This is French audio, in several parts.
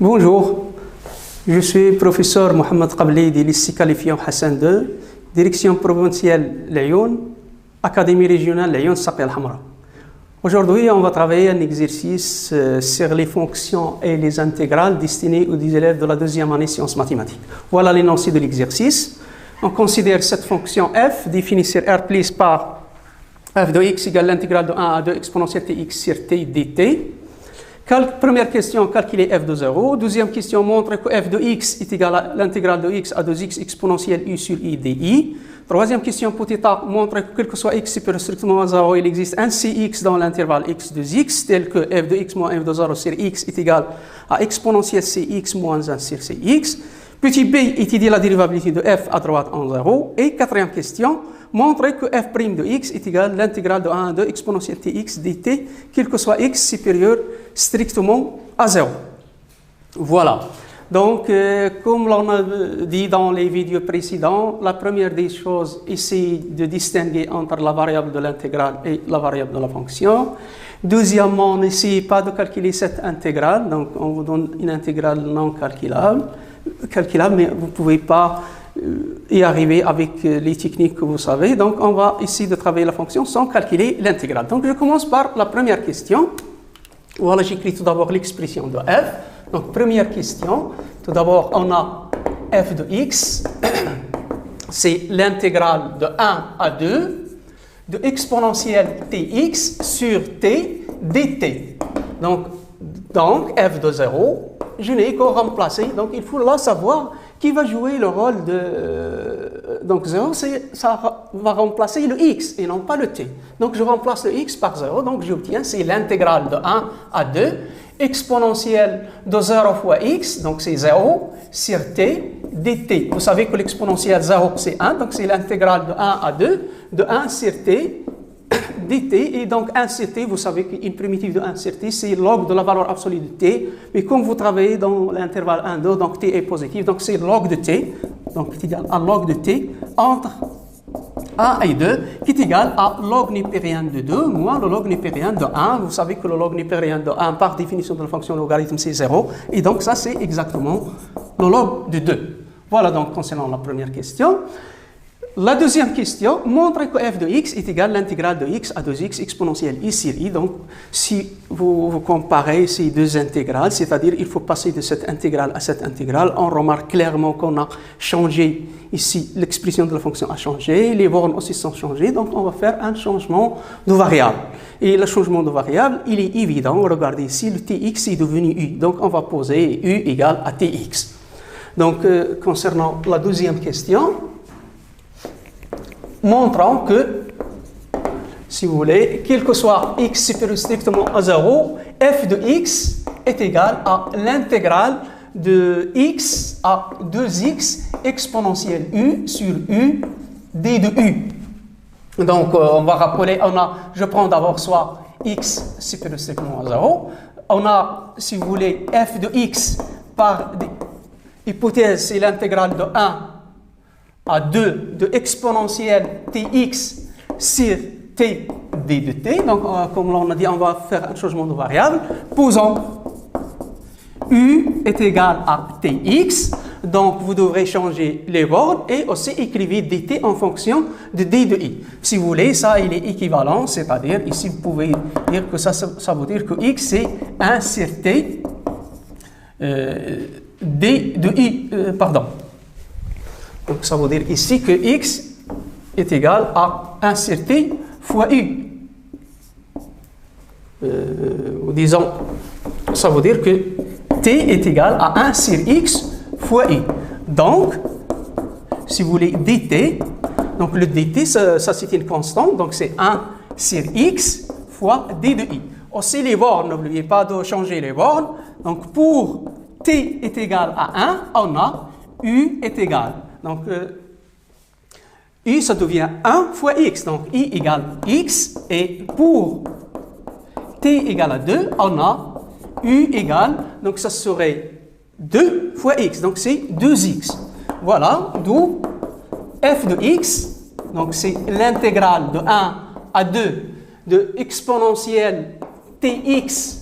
Bonjour, je suis professeur Mohamed Qabli du lycée qualifiant Hassan II, direction provinciale Lyon, Académie régionale Lyon Saqi al-Hamra. Aujourd'hui, on va travailler un exercice sur les fonctions et les intégrales destinées aux élèves de la deuxième année sciences mathématiques. Voilà l'énoncé de l'exercice. On considère cette fonction f définie sur R plus par f de x égale l'intégrale de 1 à 2 exponentielle tx sur t dt. Première question, calculer f de 0. Deuxième question, montre que f de x est égal à l'intégrale de x à 2x exponentielle u sur i di. Troisième question, petit a, montre que quel que soit x supérieur strictement à 0, il existe un cx dans l'intervalle x de x, tel que f de x moins f de 0 sur x est égal à exponentielle cx moins 1 sur cx. Petit b étudie la dérivabilité de f à droite en 0. Et quatrième question, montrer que f' de x est égal à l'intégrale de 1 à 2 exponentielle tx dt, quel que soit x supérieur strictement à 0. Voilà. Donc, comme l'on a dit dans les vidéos précédentes, la première des choses, essayer de distinguer entre la variable de l'intégrale et la variable de la fonction. Deuxièmement, n'essayez pas de calculer cette intégrale. Donc, on vous donne une intégrale non calculable, mais vous ne pouvez pas y arriver avec les techniques que vous savez. Donc, on va essayer de travailler la fonction sans calculer l'intégrale. Donc, je commence par la première question. Voilà, j'écris tout d'abord l'expression de f. Donc, première question. Tout d'abord, on a f de x. C'est l'intégrale de 1 à 2 de exponentielle tx sur t dt. Donc f de 0, je n'ai qu'à remplacer. Donc, il faut là savoir qui va jouer le rôle de... Donc, 0, ça va remplacer le x et non pas le t. Donc, je remplace le x par 0. Donc, j'obtiens, c'est l'intégrale de 1 à 2, exponentielle de 0 fois x, donc c'est 0, sur t dt. Vous savez que l'exponentielle 0, c'est 1, donc c'est l'intégrale de 1 à 2, de 1 sur t dt, et donc 1 sur t, vous savez qu'une primitive de 1 sur t, c'est log de la valeur absolue de t, mais comme vous travaillez dans l'intervalle 1, 2, donc t est positif, donc c'est log de t, donc c'est égal à log de t, entre 1 et 2, qui est égal à log népérien de 2 moins le log népérien de 1. Vous savez que le log népérien de 1, par définition de la fonction logarithme, c'est 0, et donc ça, c'est exactement le log de 2. Voilà donc concernant la première question. La deuxième question, montre que f de x est égal à l'intégrale de x à 2x exponentielle i sur i. Donc, si vous comparez ces deux intégrales, c'est-à-dire il faut passer de cette intégrale à cette intégrale, on remarque clairement qu'on a changé ici, l'expression de la fonction a changé, les bornes aussi sont changées, donc on va faire un changement de variable. Et le changement de variable, il est évident, regardez ici, le tx est devenu u, donc on va poser u égale à tx. Donc, concernant la deuxième question, montrant que, si vous voulez, quel que soit x supérieur strictement à 0, f de x est égal à l'intégrale de x à 2x exponentielle u sur u d de u. Donc, on va rappeler, je prends d'abord soit x supérieur strictement à 0, on a, si vous voulez, f de x par hypothèse, c'est l'intégrale de 1 à 2 de exponentielle tx sur t d de t. Donc, comme on a dit, on va faire un changement de variable. Posons u est égal à tx. Donc, vous devrez changer les bornes et aussi écrivez dt en fonction de d de i. Si vous voulez, ça, il est équivalent, c'est-à-dire, ici, vous pouvez dire que ça veut dire que x, c'est 1 sur t d de i, pardon. Donc, ça veut dire ici que x est égal à 1 sur t fois u. Disons, ça veut dire que t est égal à 1 sur x fois u. Donc, si vous voulez dt, donc le dt, ça c'est une constante, donc c'est 1 sur x fois d de i. Aussi les bornes, n'oubliez pas de changer les bornes. Donc, pour t est égal à 1, on a u est égal. Donc, u, ça devient 1 fois x. Donc, i égale x. Et pour t égale à 2, on a u égale, donc ça serait 2 fois x. Donc, c'est 2x. Voilà, d'où f de x. Donc, c'est l'intégrale de 1 à 2 de exponentielle tx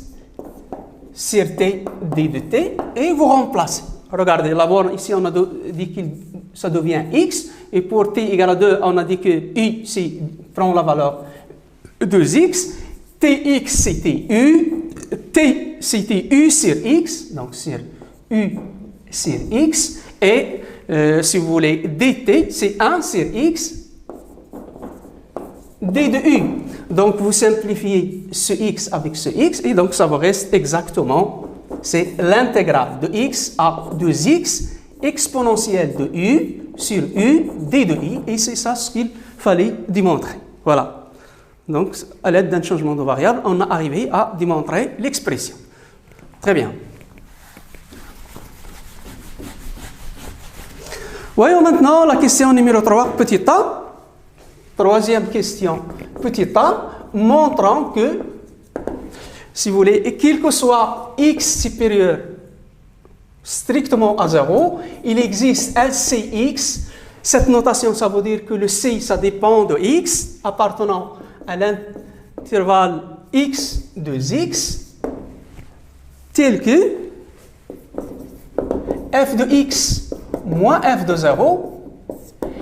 sur t, d de t, et vous remplacez. Regardez, la borne ici, on a dit que ça devient x, et pour t égale à 2, on a dit que u prend la valeur 2x, tx c'est tu, t c'est tu sur x, donc sur u sur x, et si vous voulez, dt c'est 1 sur x, d de u. Donc vous simplifiez ce x avec ce x, et donc ça vous reste exactement, c'est l'intégrale de x à 2x exponentielle de u sur u d de i, et c'est ça ce qu'il fallait démontrer. Voilà. Donc, à l'aide d'un changement de variable, on a arrivé à démontrer l'expression. Très bien. Voyons maintenant la question numéro 3, petit a. Troisième question, petit a, montrant que, si vous voulez, quel que soit x supérieur strictement à 0, il existe LCX. Cette notation, ça veut dire que le C, ça dépend de x appartenant à l'intervalle x de x, tel que f de x moins f de 0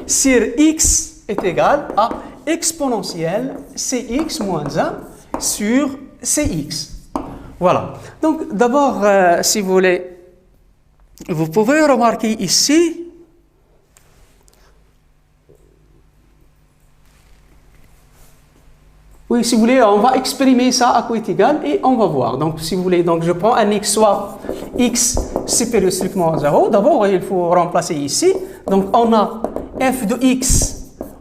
sur x est égal à exponentielle cx moins 1 sur cx. Voilà. Donc, d'abord, si vous voulez, vous pouvez remarquer ici oui, si vous voulez, on va exprimer ça à quoi est égal et on va voir. Donc, si vous voulez, donc je prends un x, soit x supérieur strictement à 0. D'abord, il faut remplacer ici. Donc, on a f de x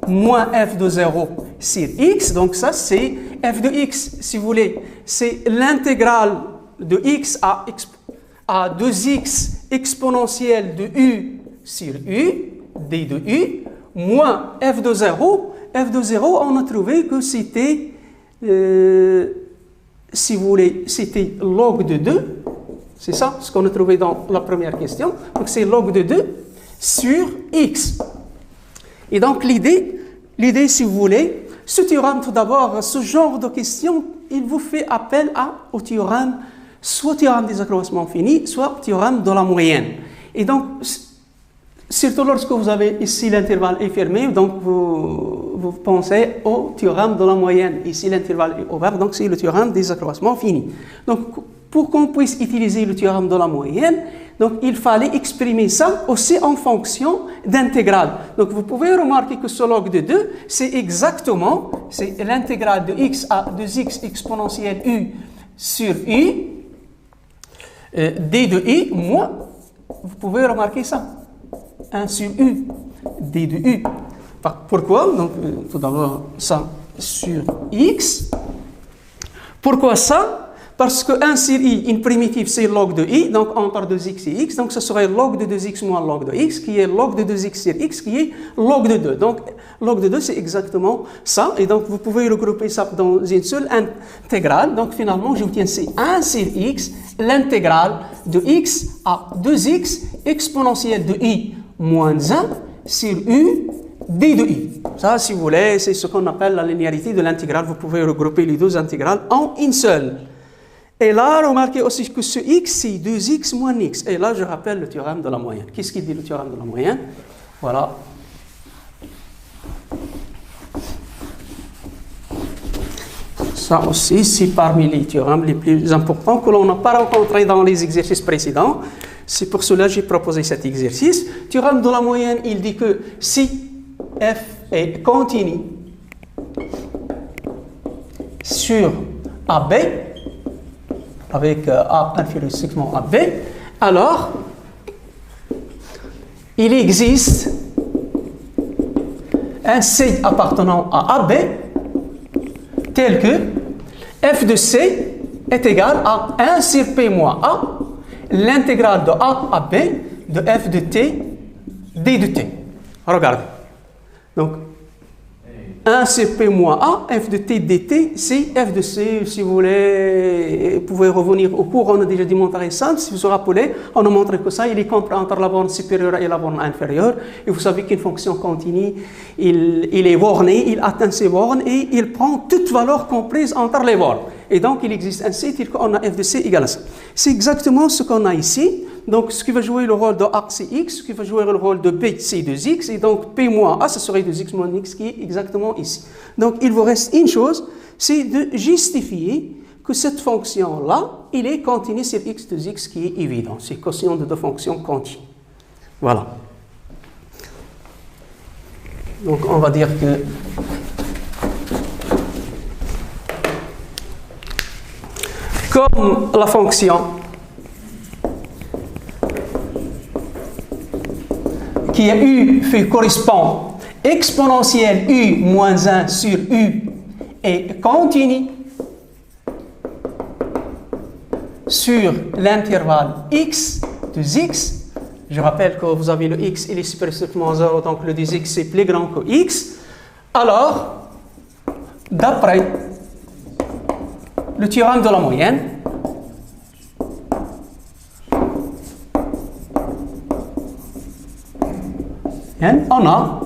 moins f de 0 sur x. Donc, ça, c'est f de x, si vous voulez, c'est l'intégrale de x à 2x exponentielle de u sur u, d de u, moins f de 0. F de 0, on a trouvé que c'était, si vous voulez, c'était log de 2. C'est ça ce qu'on a trouvé dans la première question. Donc, c'est log de 2 sur x. Et donc, l'idée, si vous voulez, ce théorème, tout d'abord, ce genre de question, il vous fait appel au théorème, soit théorème des accroissements finis, soit théorème de la moyenne. Et donc, surtout lorsque vous avez ici l'intervalle est fermé, donc vous pensez au théorème de la moyenne. Ici, l'intervalle est ouvert, donc c'est le théorème des accroissements finis. Donc, pour qu'on puisse utiliser le théorème de la moyenne, donc il fallait exprimer ça aussi en fonction d'intégrale. Donc, vous pouvez remarquer que ce log de 2, c'est exactement, c'est l'intégrale de x à 2x exponentielle u sur u, d de i moins, vous pouvez remarquer ça, 1 sur u, d de u. Pourquoi? Donc, tout d'abord, ça sur x. Pourquoi ça? Parce que 1 sur i, une primitive, c'est log de i, donc entre 2x et x, donc ce serait log de 2x moins log de x, qui est log de 2x sur x, qui est log de 2. Donc, log de 2, c'est exactement ça, et donc vous pouvez regrouper ça dans une seule intégrale. Donc, finalement, j'obtiens c'est 1 sur x, l'intégrale de x à 2x exponentielle de i moins 1 sur u d de i. Ça, si vous voulez, c'est ce qu'on appelle la linéarité de l'intégrale. Vous pouvez regrouper les deux intégrales en une seule. Et là, remarquez aussi que ce x, c'est 2x moins x. Et là, je rappelle le théorème de la moyenne. Qu'est-ce qu'il dit le théorème de la moyenne? Voilà. Ça aussi, c'est parmi les théorèmes les plus importants que l'on n'a pas rencontrés dans les exercices précédents. C'est pour cela que j'ai proposé cet exercice. Le théorème de la moyenne, il dit que si f est continu sur AB, avec A inférieur strictement à B, alors il existe un C appartenant à AB tel que f de C est égal à 1 sur P moins A, l'intégrale de A à B de f de T, D de T. Regardez. Donc, 1 sur P moins A, f de T dt, c'est f de C, si vous voulez, vous pouvez revenir au cours, on a déjà démontré ça, si vous vous rappelez, on a montré que ça, il est compris entre la borne supérieure et la borne inférieure, et vous savez qu'une fonction continue, il est borné, il atteint ses bornes, et il prend toute valeur comprise entre les bornes. Et donc, il existe un C, tel qu'on a f de C égale à ça. c'est exactement ce qu'on a ici. Donc, ce qui va jouer le rôle de A, c'est X, ce qui va jouer le rôle de B, c'est 2X, et donc P moins A, ce serait 2X moins X qui est exactement ici. Donc, il vous reste une chose, c'est de justifier que cette fonction-là, il est continue sur X de X qui est évident. C'est quotient de deux fonctions continues. Voilà. Donc, on va dire que comme la fonction qui est U correspond exponentielle U moins 1 sur U est continue sur l'intervalle X de X. Je rappelle que vous avez le X, il est supérieur strictement à 0, donc le 2X c'est plus grand que X. Alors, d'après le théorème de la moyenne, on a,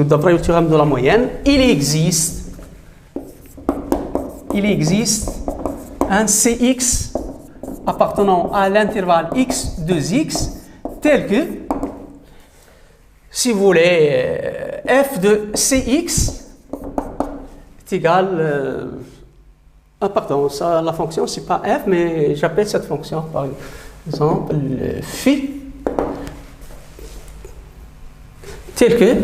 d'après le théorème de la moyenne, il existe un Cx appartenant à l'intervalle x de x tel que, si vous voulez, f de Cx est égal pardon, ça, la fonction c'est pas f, mais j'appelle cette fonction par exemple phi tel que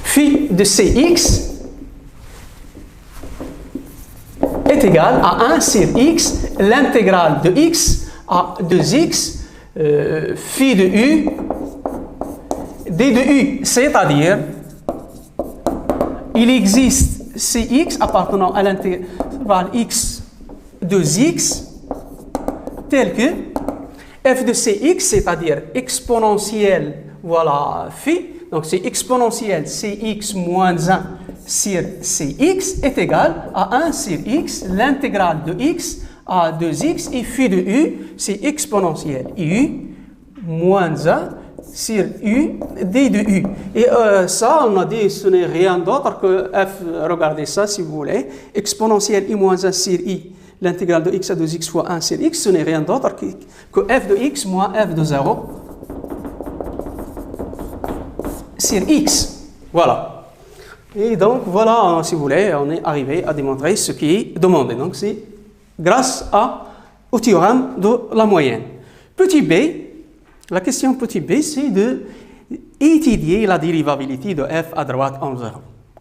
phi de Cx est égal à 1 sur x, l'intégrale de x à 2x, phi de u, d de u, c'est-à-dire il existe Cx appartenant à l'intervalle x de x tel que f de Cx, c'est-à-dire exponentielle, voilà, phi, donc c'est exponentielle Cx moins 1 sur Cx est égal à 1 sur x, l'intégrale de x à 2x, et phi de u, c'est exponentielle u moins 1 sur u d de u. Et ça, on a dit, ce n'est rien d'autre que f, regardez ça si vous voulez, exponentielle i moins 1 sur i, l'intégrale de x à 2x fois 1 sur x, ce n'est rien d'autre que f de x moins f de 0 sur x. Voilà. Et donc, voilà, si vous voulez, on est arrivé à démontrer ce qui est demandé. Donc, c'est grâce au théorème de la moyenne. Petit b, la question petit b, c'est d'étudier la dérivabilité de f à droite en 0.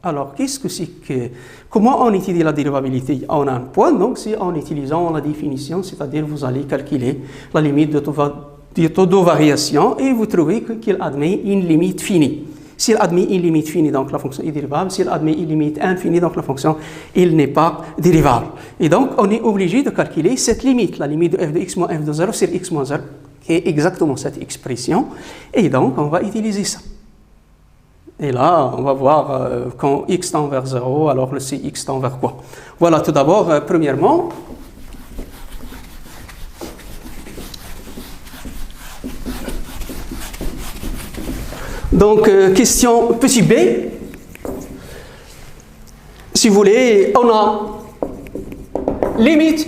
Alors, qu'est-ce que c'est que... Comment on étudie la dérivabilité? On a un point, donc c'est en utilisant la définition, c'est-à-dire vous allez calculer la limite de taux de variation et vous trouvez qu'il admet une limite finie. S'il admet une limite finie, donc la fonction est dérivable. S'il admet une limite infinie, donc la fonction, il n'est pas dérivable. Et donc, on est obligé de calculer cette limite, la limite de f de x moins f de 0 sur x moins 0, qui est exactement cette expression. Et donc, on va utiliser ça. Et là, on va voir quand x tend vers 0, alors le Cx tend vers quoi? Voilà, tout d'abord, premièrement, donc, question petit b. Si vous voulez, on a limite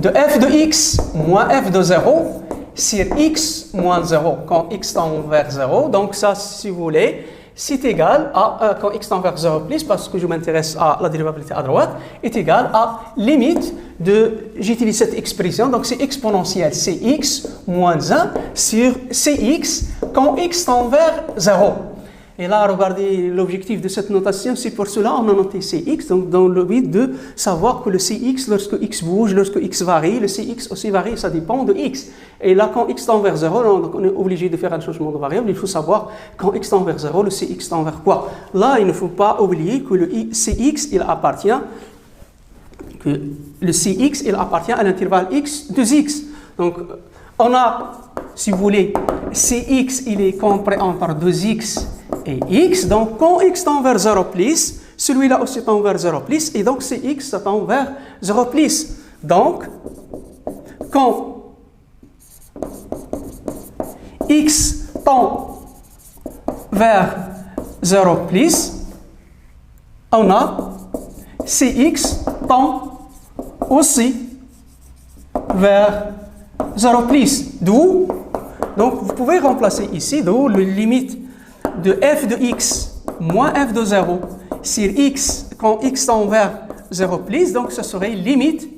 de f de x moins f de 0 sur x moins 0 quand x tend vers 0. Donc, ça, si vous voulez, c'est égal à, quand x tend vers 0 plus, parce que je m'intéresse à la dérivabilité à droite, est égal à limite de, j'utilise cette expression, donc c'est exponentielle Cx moins 1 sur Cx quand x tend vers 0. Et là, regardez l'objectif de cette notation, c'est pour cela on a noté Cx, donc dans le but de savoir que le Cx, lorsque x bouge, lorsque x varie, le Cx aussi varie, ça dépend de x. Et là, quand x tend vers 0, donc on est obligé de faire un changement de variable, il faut savoir quand x tend vers 0, le Cx tend vers quoi. Là, il ne faut pas oublier que le Cx, il appartient à l'intervalle x de x. Donc, on a, si vous voulez, Cx, il est compris entre 2x et x. Donc, quand x tend vers 0 plus, celui-là aussi tend vers 0 plus, et donc Cx, ça tend vers 0 plus. Donc, quand x tend vers 0 plus, on a Cx tend aussi vers 0 plus. D'où, donc vous pouvez remplacer ici, d'où la limite de f de x moins f de 0 sur x quand x tend vers 0 plus, donc ce serait limite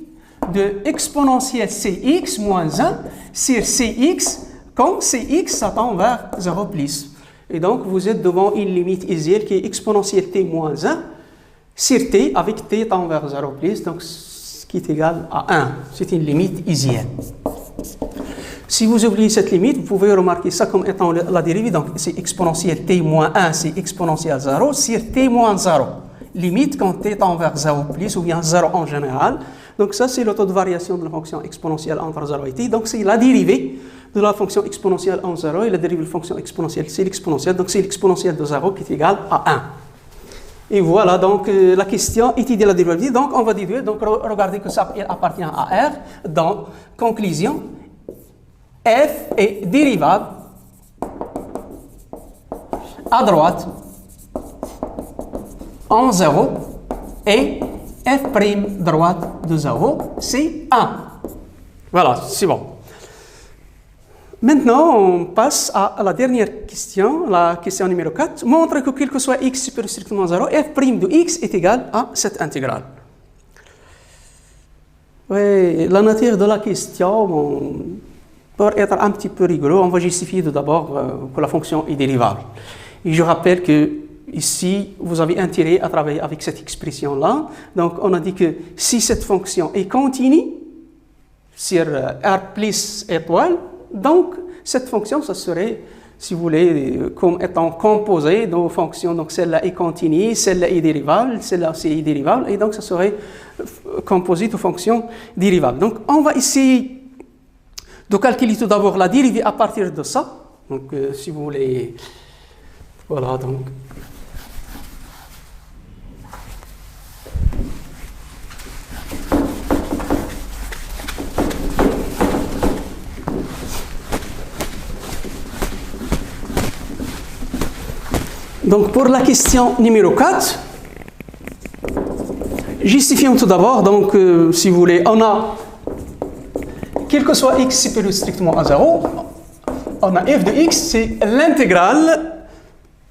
de exponentielle cx moins 1 sur cx quand cx tend vers 0 plus. Et donc vous êtes devant une limite isienne qui est exponentielle t moins 1 sur t avec t tend vers 0 plus, donc ce qui est égal à 1. C'est une limite isienne. Si vous oubliez cette limite, vous pouvez remarquer ça comme étant la dérivée. Donc, c'est exponentielle t moins 1, c'est exponentielle 0 sur t moins 0. Limite quand t tend vers 0 plus ou bien 0 en général. Donc, ça, c'est le taux de variation de la fonction exponentielle entre 0 et t. Donc, c'est la dérivée de la fonction exponentielle en 0 et la dérivée de la fonction exponentielle, c'est l'exponentielle. Donc, c'est l'exponentielle de 0 qui est égale à 1. Et voilà, donc la question étudier la dérivée. Donc, on va déduire. Donc, regardez que ça appartient à R. Dans conclusion, f est dérivable à droite en 0 et f' droite de 0, c'est 1. Voilà, c'est bon. Maintenant, on passe à la dernière question, la question numéro 4. Montre que quel que soit x supérieur strictement à 0, f' de x est égal à cette intégrale. Oui, la nature de la question, bon, pour être un petit peu rigolo, on va justifier tout d'abord que la fonction est dérivable. Et je rappelle que ici, vous avez intérêt à travailler avec cette expression-là. Donc, on a dit que si cette fonction est continue sur R plus étoile, donc cette fonction, ça serait, si vous voulez, comme étant composée de fonctions. Donc, celle-là est continue, celle-là est dérivable, celle-là aussi est dérivable, et donc ça serait composé de fonctions dérivables. Donc, on va essayer de calculer tout d'abord la dérivée à partir de ça. Donc, si vous voulez, voilà, donc. Donc, pour la question numéro 4, justifions tout d'abord. Donc, si vous voulez, on a quel que soit x supérieur strictement à 0, on a f de x, c'est l'intégrale,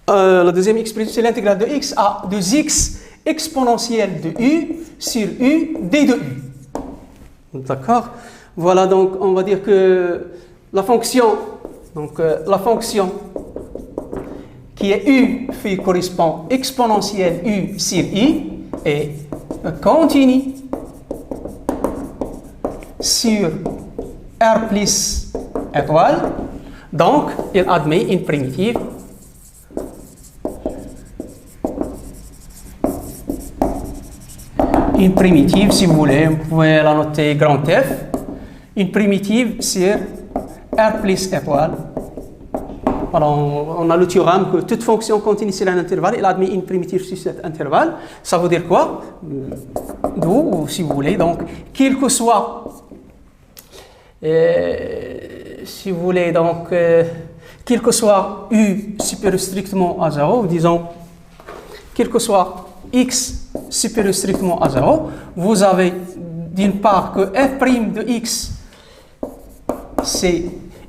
la deuxième expression, c'est l'intégrale de x à 2x exponentielle de u sur u d de u. D'accord? Voilà, donc on va dire que la fonction, qui est u phi correspond exponentielle u sur i est continue sur R plus étoile, donc il admet une primitive si vous voulez, vous pouvez la noter grand F, une primitive sur R plus étoile. Alors, on a le théorème que toute fonction continue sur un intervalle, il admet une primitive sur cet intervalle. Ça veut dire quoi? D'où, si vous voulez, donc, quel que soit si vous voulez, donc, quel que soit u supérieur strictement à 0, disons, quel que soit x supérieur strictement à 0, vous avez d'une part que f' de x, c'est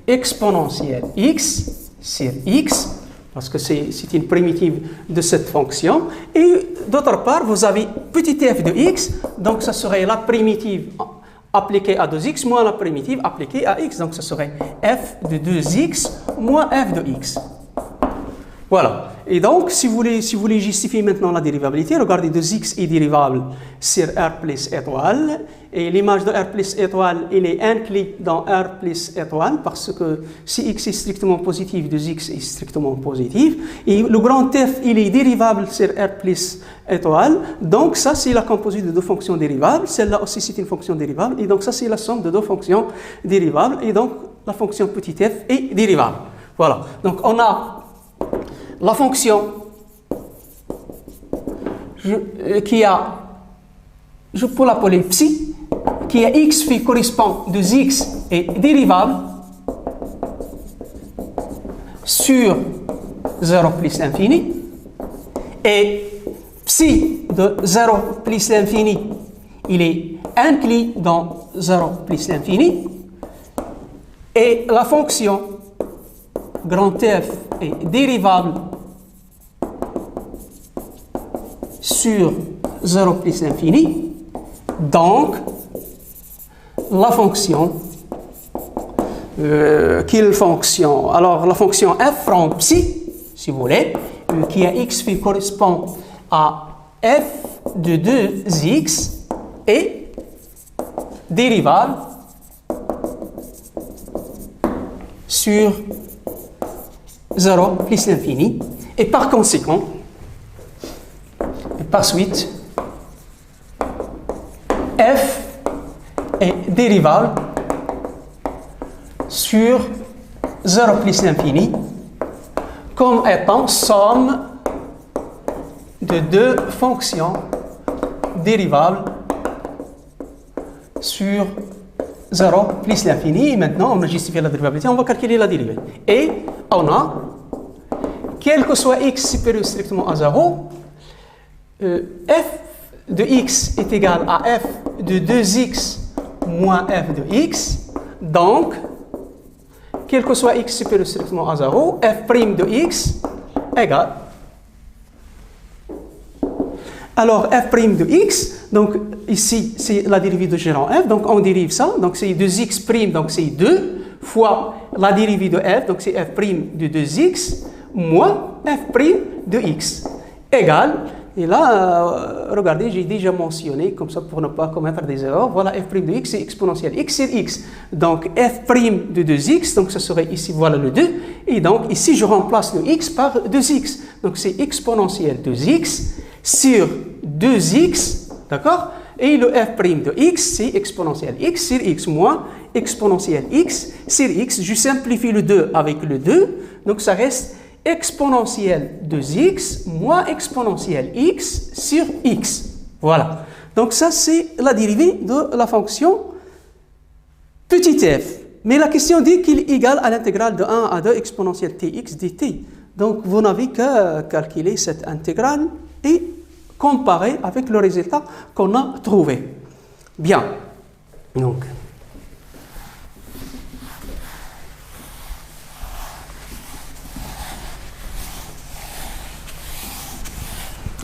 exponentielle x sur x, parce que c'est une primitive de cette fonction, et d'autre part, vous avez petit f de x, donc ça serait la primitive appliquée à 2x moins la primitive appliquée à x. Donc, ce serait f de 2x moins f de x. Voilà. Et donc, si vous voulez justifier maintenant la dérivabilité, regardez, 2x est dérivable sur R plus étoile. Et l'image de R plus étoile, il est inclus dans R plus étoile parce que si x est strictement positif, 2x est strictement positif. Et le grand f, il est dérivable sur R plus étoile. Donc, ça, c'est la composite de deux fonctions dérivables. Celle-là aussi, c'est une fonction dérivable. Et donc, ça, c'est la somme de deux fonctions dérivables. Et donc, la fonction petit f est dérivable. Voilà. Donc, on a la fonction qui a, je peux l'appeler psi, qui a x phi correspond de x est dérivable sur 0 plus l'infini, et psi de 0 plus l'infini, il est inclus dans 0 plus l'infini. Et la fonction grand F est dérivable sur 0 plus l'infini. Donc, la fonction, quelle fonction? Alors, la fonction f from psi, si vous voulez, qui à x phi correspond à f de 2x est dérivable sur 0 plus l'infini. Et par conséquent, par suite, f est dérivable sur 0 plus l'infini comme étant somme de deux fonctions dérivables sur 0 plus l'infini. Et maintenant, on a justifié la dérivabilité, on va calculer la dérivée. Et on a, quel que soit x supérieur strictement à 0, f de x est égal à f de 2x moins f de x. Donc, quel que soit x supérieur strictement à 0, f' de x égale. Alors, f' de x, donc ici, c'est la dérivée de gérant f, donc on dérive ça, donc c'est 2x', donc c'est 2, fois la dérivée de f, donc c'est f' de 2x, moins f' de x, égale. Et là, regardez, j'ai déjà mentionné, comme ça pour ne pas commettre des erreurs, voilà f' de x, c'est exponentielle x sur x. Donc f' de 2x, donc ça serait ici, voilà le 2. Et donc ici, je remplace le x par 2x. Donc c'est exponentielle 2x sur 2x, d'accord? Et le f' de x, c'est exponentielle x sur x, moins exponentielle x sur x. Je simplifie le 2 avec le 2, donc ça reste exponentielle 2x moins exponentielle x sur x. Voilà. Donc ça, c'est la dérivée de la fonction petit f. Mais la question dit qu'il est égal à l'intégrale de 1 à 2 exponentielle tx dt. Donc vous n'avez qu'à calculer cette intégrale et comparer avec le résultat qu'on a trouvé. Bien. Donc,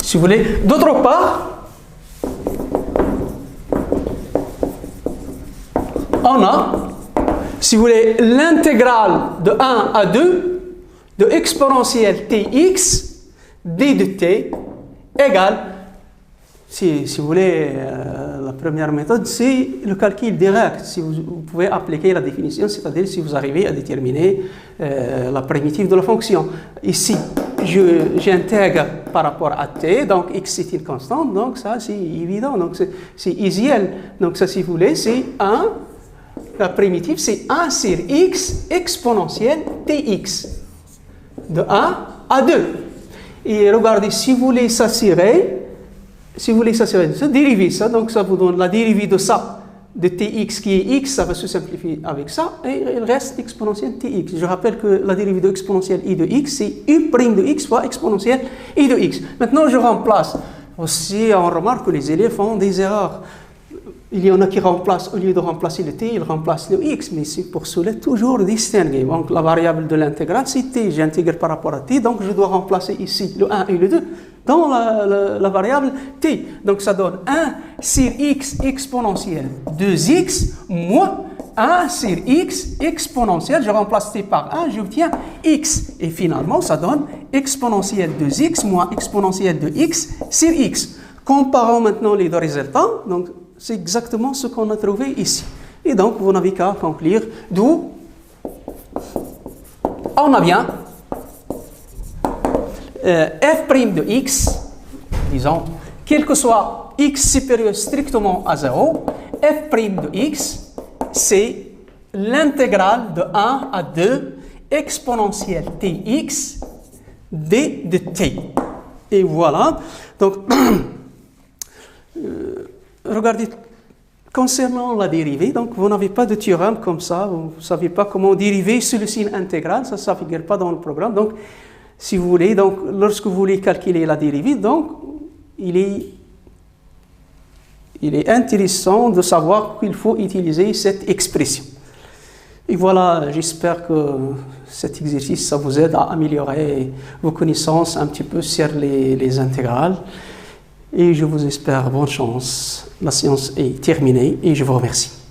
si vous voulez, d'autre part, on a, si vous voulez, l'intégrale de 1 à 2 de exponentielle tx d de t égale, si vous voulez, la première méthode, c'est le calcul direct. Si vous pouvez appliquer la définition, c'est-à-dire si vous arrivez à déterminer la primitive de la fonction. Ici, j'intègre par rapport à t, donc x c'est une constante, donc ça c'est évident, donc c'est usuel. Donc ça, si vous voulez, c'est 1, la primitive c'est 1 sur x exponentielle tx, de 1 à 2. Et regardez, si vous voulez s'assurer, dériver ça, donc ça vous donne la dérivée de ça, de tx qui est x, ça va se simplifier avec ça, et il reste exponentielle tx. Je rappelle que la dérivée de exponentielle i de x, c'est u' de x fois exponentielle i de x. Maintenant, je remplace. Aussi, on remarque que les élèves font des erreurs. Il y en a qui remplacent, au lieu de remplacer le t, ils remplacent le x, mais c'est pour cela toujours distinguer. Donc la variable de l'intégrale, c'est t, j'intègre par rapport à t, donc je dois remplacer ici le 1 et le 2 dans la variable t. Donc ça donne 1 sur x exponentielle 2x moins 1 sur x exponentielle, je remplace t par 1, j'obtiens x. Et finalement, ça donne exponentielle 2x moins exponentielle de x sur x. Comparons maintenant les deux résultats. Donc, c'est exactement ce qu'on a trouvé ici. Et donc, vous n'avez qu'à conclure, d'où on a bien f' de x, disons, quel que soit x supérieur strictement à 0, f' de x, c'est l'intégrale de 1 à 2 exponentielle tx d de t. Et voilà. Donc, regardez, concernant la dérivée, donc vous n'avez pas de théorème comme ça, vous ne savez pas comment dériver sur le signe intégral, ça ne figure pas dans le programme. Donc, si vous voulez, donc, lorsque vous voulez calculer la dérivée, donc, il il est intéressant de savoir qu'il faut utiliser cette expression. Et voilà, j'espère que cet exercice, ça vous aide à améliorer vos connaissances un petit peu sur les intégrales. Et je vous espère bonne chance. La séance est terminée et je vous remercie.